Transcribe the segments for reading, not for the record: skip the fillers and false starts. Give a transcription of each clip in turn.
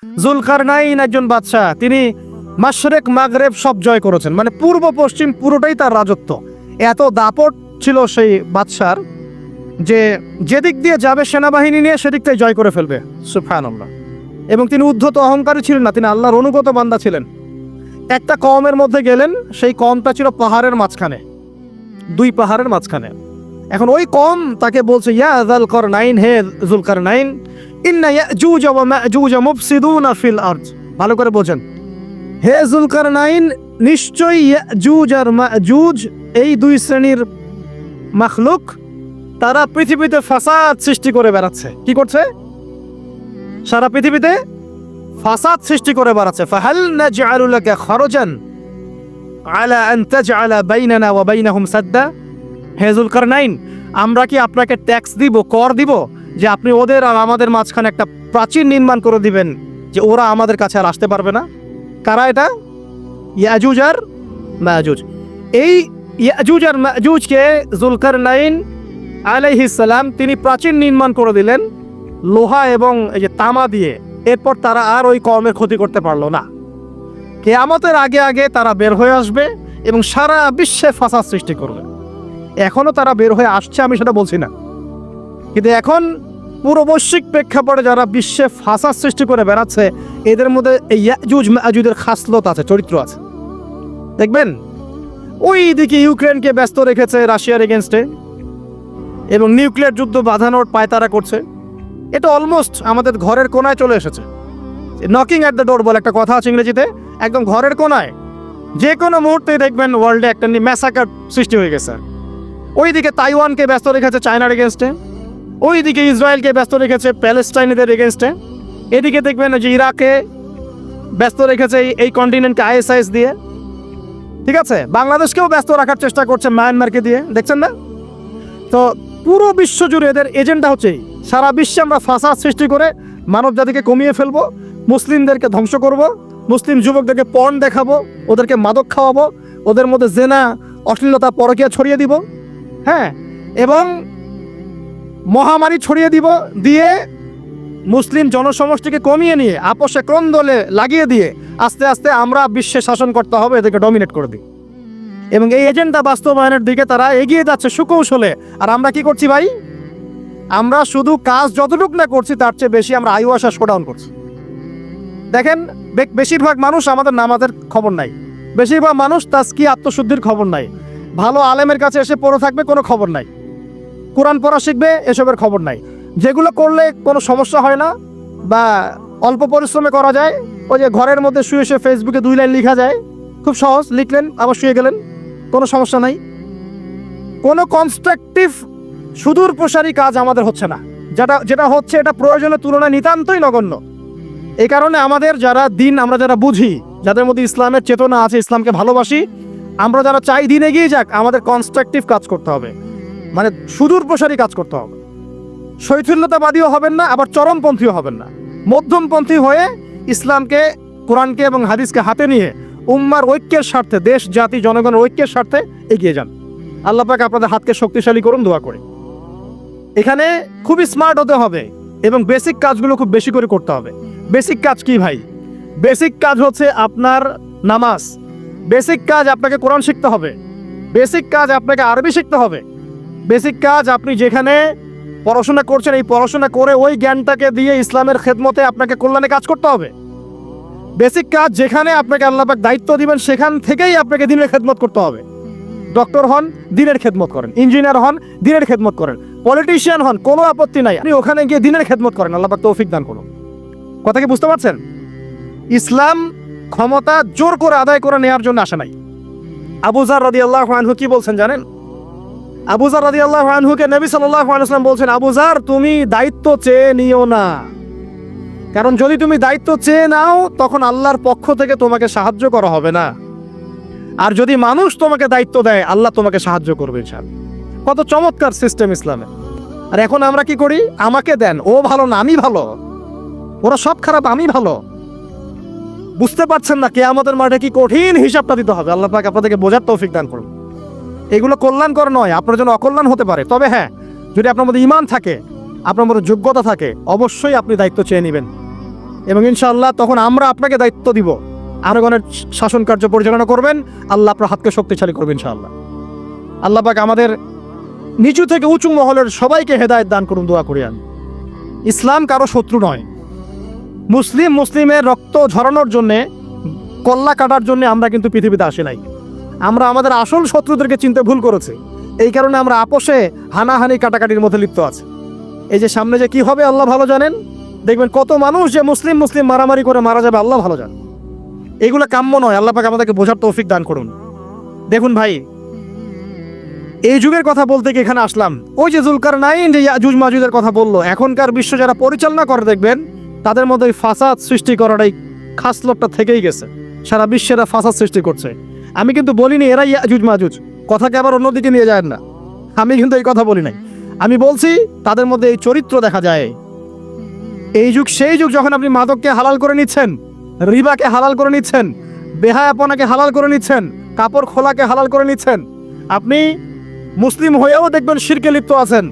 জুলকারনাইন একজন বাদশাহ, তিনি মাশরিক মাগরেব সব জয় করেছেন, মানে পূর্ব পশ্চিম পুরোটাই তার রাজত্ব। এত দাপট ছিল সেই বাদশার যে যেদিক দিয়ে যাবে সেনাবাহিনী নিয়ে সেদিক থেকে জয় করে ফেলবে। সুবহানাল্লাহ। এবং তিনি উদ্ধত অহংকারী ছিলেন না, তিনি আল্লাহর অনুগত বান্দা ছিলেন। একটা কওমের মধ্যে গেলেন, সেই কওমটা ছিল পাহাড়ের মাঝখানে, দুই পাহাড়ের মাঝখানে। এখন ওই কওম তাকে বলছে, ইয়া যুলকারনাইন, হে যুলকারনাইন, ইন্না ইয়াজুজ ওয়া মাজুজ মুফসিদুনা ফিল আরদ। ভালো করে বোঝেন, হে যুলকারনাইন, নিশ্চয়ই ইয়াজুজ আর মাজুজ এই দুই শ্রেণীর মাখলুক, তারা পৃথিবীতে ফাসাদ সৃষ্টি করে বেড়াচ্ছে। কি করছে? সারা পৃথিবীতে ফাসাদ সৃষ্টি করে বেড়াচ্ছে। ফাহাল নাজআলু লাকা খরজান আলা আন তাজআলা বাইনানা ওয়া বাইনাহুম সাদ্দা। হে যুলকারনাইন, আমরা কি আপনাকে ট্যাক্স দিব, কর দিব, যে আপনি ওদের আর আমাদের মাঝখানে একটা প্রাচীর নির্মাণ করে দিবেন, যে ওরা আমাদের কাছে আর আসতে পারবে না? কারা এটা? ইয়াজুজ আর মাজুজ। এই ইয়াজুজ আর মাজুজকে যুলকারনাইন আলাইহিস সালাম তিনি প্রাচীর নির্মাণ করে দিলেন লোহা এবং এই যে তামা দিয়ে। এরপর তারা আর ওই কওমের ক্ষতি করতে পারলো না। কিয়ামতের আগে আগে তারা বের হয়ে আসবে এবং সারা বিশ্বে ফাসাদ সৃষ্টি করবে। এখনো তারা বের হয়ে আসছে, আমি সেটা বলছি না, কিন্তু এখন পুরো বৈশ্বিক প্রেক্ষাপটে যারা বিশ্বে ফাসাদ সৃষ্টি করে বেড়াচ্ছে, এদের মধ্যে এই ইয়াজুজ মাজুজের খাসলত আছে, চরিত্র আছে। দেখবেন ওই দিকে ইউক্রেনকে ব্যস্ত রেখেছে রাশিয়ার এগেনস্টে এবং নিউক্লিয়ার যুদ্ধ বাঁধানোর পায়তারা করছে। এটা অলমোস্ট আমাদের ঘরের কোনায় চলে এসেছে। নকিং অ্যাট দ্য ডোর বলে একটা কথা আছে ইংরেজিতে, একদম ঘরের কোনায়। যে কোনো মুহূর্তে দেখবেন ওয়ার্ল্ডে একটা ম্যাসাকার সৃষ্টি হয়ে গেছে। ওইদিকে তাইওয়ানকে ব্যস্ত রেখেছে চায়নার এগেনস্টে, ওইদিকে ইসরায়েলকে ব্যস্ত রেখেছে প্যালেস্টাইনিদের এগেনস্টে, এদিকে দেখবেন যে ইরাকে ব্যস্ত রেখেছে এই কন্টিনেন্টকে আইএসআইএস দিয়ে। ঠিক আছে, বাংলাদেশকেও ব্যস্ত রাখার চেষ্টা করছে মায়ানমারকে দিয়ে, দেখছেন না? তো পুরো বিশ্ব জুড়ে এদের এজেন্ডা হচ্ছে সারা বিশ্বে আমরা ফাসাদ সৃষ্টি করে মানব জাতিকে কমিয়ে ফেলবো, মুসলিমদেরকে ধ্বংস করব, মুসলিম যুবকদেরকে পর্ন দেখাবো, ওদেরকে মাদক খাওয়াবো, ওদের মধ্যে জেনা, অশ্লীলতা, পরকীয়া ছড়িয়ে দিব, হ্যাঁ, এবং মহামারী ছড়িয়ে দিব, দিয়ে মুসলিম জনসমষ্টিকে কমিয়ে নিয়ে আপোষে ক্রন্দলে লাগিয়ে দিয়ে আস্তে আস্তে আমরা বিশ্বে শাসন করতে হবে, এদেরকে ডমিনেট করে দিই। এবং এই এজেন্ডা বাস্তবায়নের দিকে তারা এগিয়ে যাচ্ছে সুকৌশলে। আর আমরা কি করছি ভাই? আমরা শুধু কাজ যতটুকু না করছি তার চেয়ে বেশি আমরা আয়ু আশা শোডাউন করছি। দেখেন, বেশিরভাগ মানুষ আমাদের নামাজের খবর নাই, বেশিরভাগ মানুষ তাজকি আত্মশুদ্ধির খবর নাই, ভালো আলেমের কাছে এসে পড়ে থাকবে কোনো খবর নাই, কোরআন পড়া শিখবে এসবের খবর নাই। যেগুলো করলে কোনো সমস্যা হয় না বা অল্প পরিশ্রমে করা যায়, ওই যে ঘরের মধ্যে শুয়ে শুয়ে ফেসবুকে 2 লাইন লেখা যায়, খুব সহজ, লিখলেন আবার শুয়ে গেলেন, কোনো সমস্যা নাই। কোনো কনস্ট্রাকটিভ সুদূর প্রসারী কাজ আমাদের হচ্ছে না, যেটা হচ্ছে এটা প্রয়োজনের তুলনায় নিতান্তই নগণ্য। এই কারণে আমাদের যারা দিন, আমরা যারা বুঝি, যাদের মধ্যে ইসলামের চেতনা আছে, ইসলামকে ভালোবাসি, আমরা যারা চাই দিন এগিয়ে যাক, আমাদের কনস্ট্রাকটিভ কাজ করতে হবে, মানে সুদূর প্রসারী কাজ করতে হবে। শৈথিল্যতাবাদীও হবেন না, আবার চরমপন্থীও হবেন না, মধ্যমপন্থী হয়ে ইসলামকে, কোরআনকে এবং হাদিসকে হাতে নিয়ে উম্মার ঐক্যের স্বার্থে, দেশ জাতি জনগণের ঐক্যের স্বার্থে এগিয়ে যান। আল্লাহ পাক আপনাদের হাতকে শক্তিশালী করুন, দোয়া করি। এখানে খুবই স্মার্ট হতে হবে এবং বেসিক কাজগুলো খুব বেশি করে করতে হবে। বেসিক কাজ কি ভাই? বেসিক কাজ হচ্ছে আপনার নামাজ, বেসিক কাজ আপনাকে কোরআন শিখতে হবে, বেসিক কাজ আপনাকে আরবি শিখতে হবে, বেসিক কাজ আপনি যেখানে পড়াশোনা করছেন এই পড়াশোনা করে ওই জ্ঞানটাকে দিয়ে ইসলামের খেদমতে আপনাকে কল্যাণে কাজ করতে হবে। বেসিক কাজ যেখানে আপনাকে আল্লাহ পাক দায়িত্ব দিবেন সেখান থেকেই আপনাকে দিনের খেদমত করতে হবে। ডক্টর হন, দিনের খেদমত করেন, ইঞ্জিনিয়ার হন, দিনের খেদমত করেন, পলিটিশিয়ান হন, কোনো আপত্তি নাই, আপনি ওখানে গিয়ে দিনের খেদমত করেন। আল্লাহ পাক তৌফিক দান করুন। কথা কি বুঝতে পারছেন? ইসলাম ক্ষমতা জোর করে আদায় করে নেওয়ার জন্য আসে নাই। আবু যার রাদিয়াল্লাহু আনহু কি বলছেন জানেন? আবু যার রাদিয়াল্লাহু আনহুকে নবী সাল্লাল্লাহু আলাইহি ওয়াসাল্লাম বলছেন, আবু যার, তুমি দায়িত্ব চেয়ে নিও না, কারণ যদি তুমি দায়িত্ব চেয়ে নাও তখন আল্লাহর পক্ষ থেকে তোমাকে সাহায্য করা হবে না, আর যদি মানুষ তোমাকে দায়িত্ব দেয় আল্লাহ তোমাকে সাহায্য করবে ইনশাআল্লাহ। কত চমৎকার সিস্টেম ইসলামে। আর এখন আমরা কি করি? আমাকে দেন, ও ভালো না আমি ভালো, ওরা সব খারাপ আমি ভালো। বুঝতে পারছেন না কিয়ামতের মাঠে কি কঠিন হিসাবটা দিতে হবে। আল্লাহ পাক আপনাদেরকে বোঝার তৌফিক দান করুন। এগুলো কল্যাণকর নয়, আপনার জন্য অকল্যাণ হতে পারে। তবে হ্যাঁ, যদি আপনার মধ্যে ঈমান থাকে, আপনার মধ্যে যোগ্যতা থাকে, অবশ্যই আপনি দায়িত্ব চেয়ে নেবেন। এবং ইনশাআল্লাহ তখন আমরা আপনাকে দায়িত্ব দিব, আরগণের শাসন কার্য পরিচালনা করবেন। আল্লাহ আপনার হাতকে শক্তিশালী করবেন ইনশাআল্লাহ। আল্লাহ পাক আমাদের নিচু থেকে উঁচু মহলের সবাইকে হেদায়েত দান করুন, দোয়া করি আমি। ইসলাম কারো শত্রু নয়। মুসলিমের রক্ত ঝরানোর জন্যে, কল্লা কাটার জন্য আমরা কিন্তু পৃথিবীতে আসি নাই। আমরা আমাদের আসল শত্রুদেরকে চিনতে ভুল করেছি। এই কারণে আমরা আপোষে হানাহানি কাটাকাটির মধ্যে লিপ্ত আছি। এই যে সামনে যে কি হবে আল্লাহ ভালো জানেন। দেখবেন কত মানুষ যে মুসলিম মারামারি করে মারা যাবে, আল্লাহ ভালো জানেন। এগুলো কাম্য নয়। আল্লাহ পাক আমাদেরকে বোঝার তৌফিক দান করুন। দেখুন ভাই, এই যুগের কথা বলতে গিয়ে এখানে আসলাম। ওই যে জুলকারনাইন যে ইয়াজুজ মাজুজের কথা বললো, এখনকার বিশ্ব যারা পরিচালনা করে দেখবেন তাদের মধ্যে ফাসাদ সৃষ্টি করাটাই খাসলতটা থেকেই গেছে। সারা বিশ্বেরা ফাসাদ সৃষ্টি করছে। আমি কিন্তু বলিনি এরা ইয়াজুজ মাজুজ, কথাকে আবার অন্যদিকে নিয়ে যায় না। আমি কিন্তু এই কথা বলি নাই। আমি বলছি তাদের মধ্যে এই চরিত্র দেখা যায়। এই যুগ সেই যুগ যখন আপনি মাদককে হালাল করে নিচ্ছেন, রিবাকে হালাল করে নিচ্ছেন, বেহায়াপনাকে হালাল করে নিচ্ছেন, কাপড় খোলাকে হালাল করে নিচ্ছেন। আপনি মুসলিম হয়েও দেখবেন শিরকে লিপ্ত আছেন।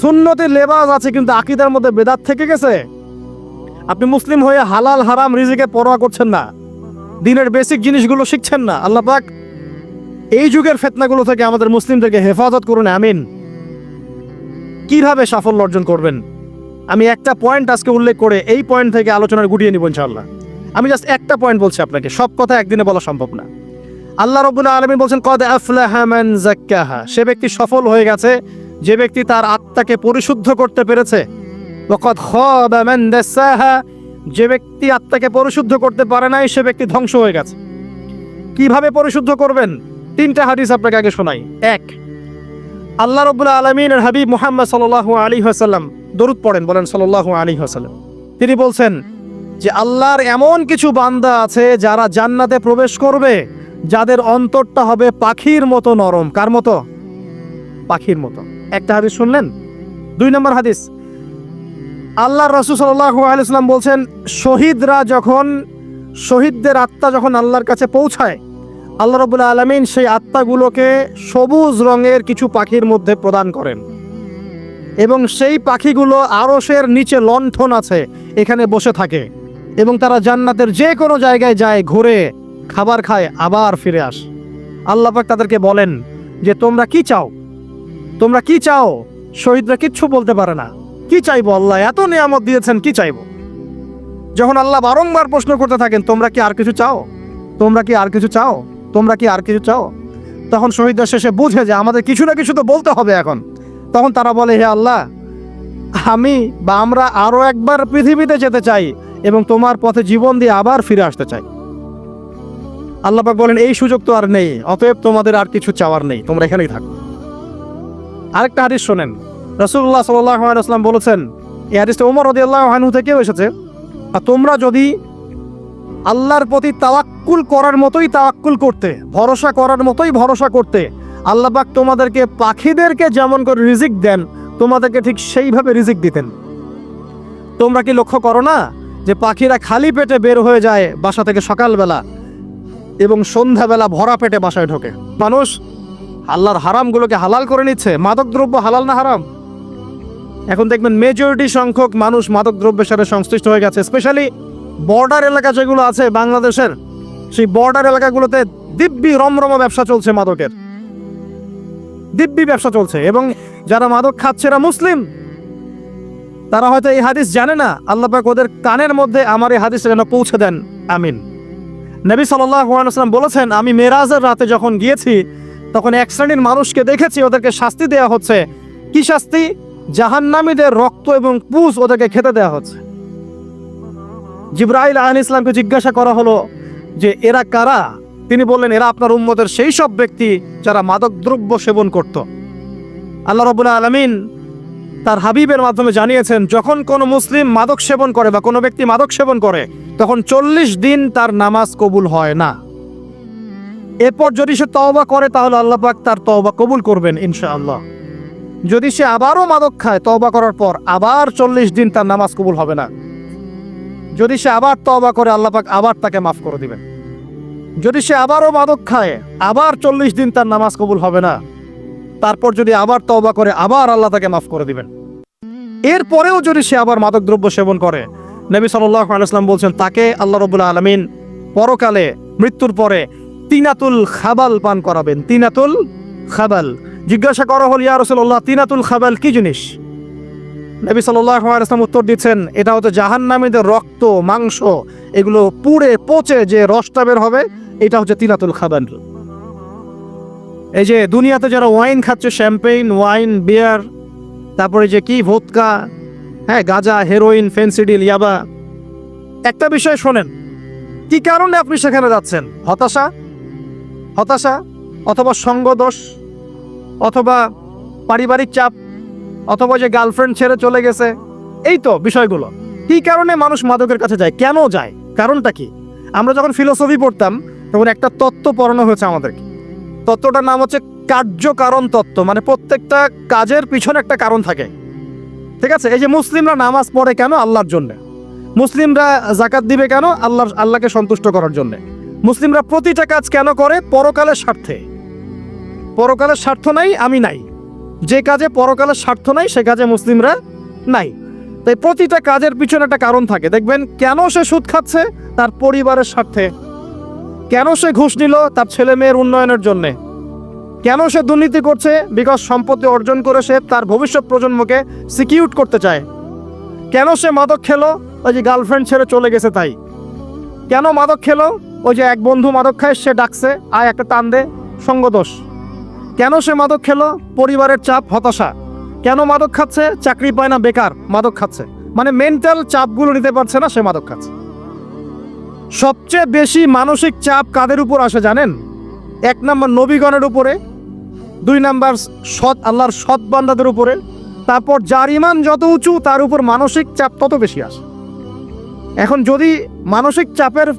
সুন্নতের লেবাস আছে কিন্তু আকীদার মধ্যে বেদাত থেকে গেছে। আপনি মুসলিম হয়ে হালাল হারাম রিজিকের পরোয়া করছেন না, দিনের বেসিক জিনিসগুলো শিখছেন না। আল্লাহ পাক এই যুগের ফিতনাগুলো থেকে আমাদের মুসলিমদেরকে হেফাজত করুন, আমিন। কিভাবে সাফল্য অর্জন করবেন আমি একটা পয়েন্ট আজকে উল্লেখ করে এই পয়েন্ট থেকে আলোচনার গুটিয়ে নিব ইনশাআল্লাহ। আমি জাস্ট একটা পয়েন্ট বলছি আপনাকে, সব কথা একদিনে বলা সম্ভব না। আল্লাহ রাব্বুল আলামিন বলছেন কদ আফলাহা মান যাক্কাহা, সে ব্যক্তি সফল হয়ে গেছে যে ব্যক্তি তার আত্মাকে পরিশুদ্ধ করতে পেরেছে। ওয়া কদ খাবা মান দাসাহা, যে ব্যক্তি আত্মাকে পরিশুদ্ধ করতে পারে নাই সে ব্যক্তি ধ্বংস হয়ে গেছে। কিভাবে পরিশুদ্ধ করবেন? তিনটা হাদিস আপনাকে আগে শোনাই। এক, আল্লাহ রাব্বুল আলামিনের হাবিব মুহাম্মদ সাল্লাল্লাহু আলাইহি ওয়াসাল্লাম দরুদ পড়েন, বলেন সাল্লাল্লাহু আলাইহি ওয়াসাল্লাম। তিনি বলছেন যে আল্লাহর এমন কিছু বান্দা আছে যারা জান্নাতে প্রবেশ করবে যাদের অন্তরটা হবে পাখির মতো নরম। কার মতো? পাখির মতো। একটা হাদিস শুনলেন। 2 নম্বর হাদিস, আল্লাহর রাসূল সাল্লাল্লাহু আলাইহি ওয়াসাল্লাম বলছেন শহীদদের আত্মা যখন আল্লাহর কাছে পৌঁছায়, আল্লাহ রাব্বুল আলামিন সেই আত্মাগুলোকে সবুজ রঙের কিছু পাখির মধ্যে প্রদান করেন এবং সেই পাখিগুলো আরশের নিচে লণ্ঠন আছে এখানে বসে থাকে এবং তারা জান্নাতের যে কোনো জায়গায় যায়, ঘুরে খাবার খায়, আবার ফিরে আসে। আল্লাহ পাক তাদেরকে বলেন যে তোমরা কি চাও, তোমরা কি চাও? শহীদরা কিচ্ছু বলতে পারে না। কি চাইবো? আল্লাহ এত নিয়ামত দিয়েছেন, কি চাইবো? যখন আল্লাহ বারংবার প্রশ্ন করতে থাকেন তোমরা কি আর কিছু চাও, তোমরা কি আর কিছু চাও, তোমরা কি আর কিছু চাও, তখন শহীদরা শেষে বুঝে যে আমাদের কিছু না কিছু তো বলতে হবে এখন। তখন তারা বলে হে আল্লাহ, আমরা আরো একবার পৃথিবীতে যেতে চাই এবং তোমার পথে জীবন দিয়ে আবার ফিরে আসতে চাই। আল্লাহ পাক বলেন এই সুযোগ তো আর নেই, অতএব তোমাদের আর কিছু চাওয়ার নেই, তোমরা এখানেই থাকো। আরেকটা হাদিস শোনেন, রাসূলুল্লাহ সাল্লাল্লাহু আলাইহি ওয়াসাল্লাম বলেছেন, এই হাদিসটা ওমর রাদিয়াল্লাহু আনহু থেকেও এসেছে, আর তোমরা যদি আল্লাহর প্রতি তাওয়াক্কুল করার মতোই তাওয়াক্কুল করতে, ভরসা করার মতোই ভরসা করতে, আল্লাহ পাক তোমাদেরকে পাখিদেরকে যেমন করে রিজিক দেন তোমাদেরকে ঠিক সেইভাবে রিজিক দিতেন। তোমরা কি লক্ষ্য করো না যে পাখিরা খালি পেটে বের হয়ে যায় বাসা থেকে সকালবেলা এবং সন্ধ্যাবেলা ভরা পেটে বাসায় ঢোকে? মানুষ আল্লাহর হারামগুলোকে হালাল করে নিচ্ছে। মাদক দ্রব্য হালাল না হারাম? এখন দেখবেন মেজরিটি সংখ্যক মানুষ মাদক দ্রব্যের সাথে সংশ্লিষ্ট হয়ে গেছে। স্পেশালি বর্ডার এলাকা যেগুলো আছে বাংলাদেশের, সেই বর্ডার এলাকাগুলোতে দিব্যি রমরম ব্যবসা চলছে, মাদকের দিব্যি ব্যবসা চলছে। এবং যারা মাদক খাচ্ছে এরা মুসলিম, তারা হয়তো এই হাদিস জানে না। আল্লাহ পাক ওদের কানের মধ্যে আমার এই হাদিসটা যেন পৌঁছে দেন, আমিন। নবী সাল্লাল্লাহু আলাইহি ওয়াসাল্লাম বলেছেন, আমি মেরাজের রাতে যখন গিয়েছি তখন এক শ্রেণীর মানুষকে দেখেছি, ওদেরকে শাস্তি দেওয়া হচ্ছে। কি শাস্তি? জাহান্নামীদের রক্ত এবং পুঁজ ওদেরকে খেতে দেওয়া হচ্ছে। জিবরাইল আলাইহিস সালামকে জিজ্ঞাসা করা হলো যে এরা কারা? তিনি বললেন এরা আপনার উম্মতের সেই সব ব্যক্তি যারা মাদক দ্রব্য সেবন করত। আল্লাহ রাব্বুল আলামিন তার হাবিবের মাধ্যমে জানিয়েছেন যখন কোনো মুসলিম মাদক সেবন করে বা কোনো ব্যক্তি মাদক সেবন করে তখন 40 দিন তার নামাজ কবুল হয় না। এরপর যদি সে তওবা করে তাহলে আল্লাহ পাক তার তওবা কবুল করবেন ইনশাআল্লাহ। যদি সে আবারও মাদক খায় তওবা করার পর আবার 40 দিন তার নামাজ কবুল হবে না। যদি সে আবার তওবা করে আল্লাহ পাক আবার তাকে মাফ করে দিবেন। যদি সে আবারও মাদক খায় আবার 40 দিন তার নামাজ কবুল হবে না। তারপর যদি আবার তওবা করে আবার আল্লাহ তাকে মাফ করে দিবেন। এরপরেও যদি সে আবার মাদক দ্রব্য সেবন করে, নবী সাল্লাল্লাহু আলাইহি ওয়াসাল্লাম বলছেন তাকে আল্লাহ রাব্বুল আলামিন পরকালে মৃত্যুর পরে তিনাতুল খাবাল পান করাবেন। তিনাতুল খাবাল। জিজ্ঞাসা করা হল, ইয়া রাসূলুল্লাহ, তিনাতুল খাবাল কি জিনিস? নবী সাল্লাল্লাহু আলাইহি ওয়াসাল্লাম উত্তর দিচ্ছেন, এটা হচ্ছে জাহান্নামীদের রক্ত, মাংস, এগুলো পুড়ে পচে যে রসটা বের হবে, এটা হচ্ছে তিনাতুল খাবাল। এই যে দুনিয়াতে যারা ওয়াইন খাচ্ছে, শ্যাম্পেইন, ওয়াইন, বিয়ার, তারপরে যে কি ভোদকা, হ্যাঁ, গাঁজা, হেরোইন, ফেন্সিডিল, ইয়াবা, একটা বিষয় শোনেন, কি কারণে আপনি সেখানে যাচ্ছেন? হতাশা অথবা সঙ্গদোষ অথবা পারিবারিক চাপ অথবা যে গার্লফ্রেন্ড ছেড়ে চলে গেছে, এই তো বিষয়গুলো। কি কারণে মানুষ মাদকের কাছে যায়, কেন যায়, কারণটা কি? আমরা যখন ফিলোসফি পড়তাম তখন একটা তত্ত্ব পড়ানো হয়েছে আমাদেরকে। তত্ত্বটার নাম হচ্ছে কার্যকারণ তত্ত্ব। মানে প্রত্যেকটা কাজের পিছনে একটা কারণ থাকে, ঠিক আছে? এই যে মুসলিমরা নামাজ পড়ে কেন? আল্লাহর জন্য। মুসলিমরা যাকাত দিবে কেন? আল্লাহকে সন্তুষ্ট করার জন্য। মুসলিমরা প্রতিটা কাজ কেন করে? পরকালের স্বার্থে। পরকালের স্বার্থ নাই, আমি নাই। যে কাজে পরকালের স্বার্থ নাই সে কাজে মুসলিমরা নাই। তাই প্রতিটা কাজের পিছনে একটা কারণ থাকে। দেখবেন কেন সে সুদ খাচ্ছে? তার পরিবারের স্বার্থে। কেন সে ঘুষ নিল? তার ছেলে মেয়ের উন্নয়নের জন্যে। কেন সে দুর্নীতি করছে? বিকজ সম্পত্তি অর্জন করে সে তার ভবিষ্যৎ প্রজন্মকে সিকিউর করতে চায়। কেন সে মাদক খেলো? ওই যে গার্লফ্রেন্ড ছেড়ে চলে গেছে তাই। কেন মাদক খেলো? ওই যে এক বন্ধু মাদক খায়, সে ডাকছে, আয় একটা টান দে, সঙ্গদোষ। কেন সে মাদক খেলো? পরিবারের চাপ, হতাশা। কেন মাদক খাচ্ছে? চাকরি পায় না, বেকার, মাদক খাচ্ছে। মানে মেন্টাল চাপগুলো নিতে পারছে না, সে মাদক খাচ্ছে। সবচেয়ে বেশি মানসিক চাপ কাদের উপর আসে জানেন? 1 নম্বর নবীগণের উপরে, 2 নম্বর আল্লাহর সৎ বান্দাদের উপরে, তারপর যার ঈমান যত উঁচু তার উপর মানসিক চাপ তত বেশি আসে। এখন যদি মানসিক চাপের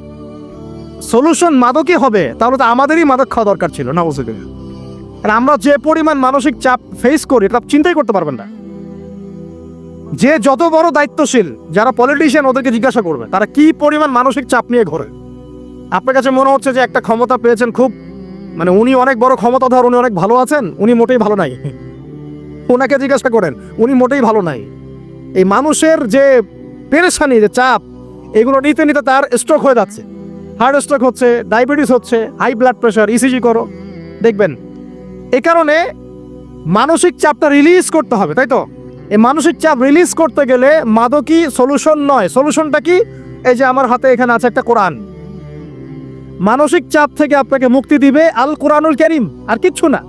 সলিউশন মাদকই হবে, তাহলে তো আমাদেরই মাদক খাওয়া দরকার ছিল না? বুঝতে গেলে আর আমরা যে পরিমাণ মানসিক চাপ ফেস করি এটা চিন্তাই করতে পারবেন না। যে যত বড় দায়িত্বশীল, যারা পলিটিশিয়ান, ওদেরকে জিজ্ঞাসা করবে তারা কি পরিমাণ মানসিক চাপ নিয়ে ঘোরে। আপনার কাছে মনে হচ্ছে যে একটা ক্ষমতা পেয়েছেন, খুব মানে উনি অনেক বড় ক্ষমতাধর, উনি অনেক ভালো আছেন, উনি মোটেই ভালো নাই। ওনাকে জিজ্ঞাসা করেন, উনি মোটেই ভালো নাই। এই মানুষের যে পেরেশানি, যে চাপ, এগুলো নিতে নিতে তার স্ট্রোক হয়ে যাচ্ছে, হার্ট স্ট্রোক হচ্ছে, ডায়াবেটিস হচ্ছে, হাই ব্লাড প্রেশার, ইসিজি করো, দেখবেন। এই কারণে মানসিক চাপটা রিলিজ করতে হবে, তাই তো? এই মানসিক চাপ রিলিজ করতে গেলে মাদকই সলিউশন নয়। সলিউশনটা কি? এই যে আমার হাতে এখানে আছে একটা কোরআন। মানসিক চাপ থেকে আপনাকে মুক্তি দিবে আল কোরআনুল কারীম, আর কিচ্ছু না।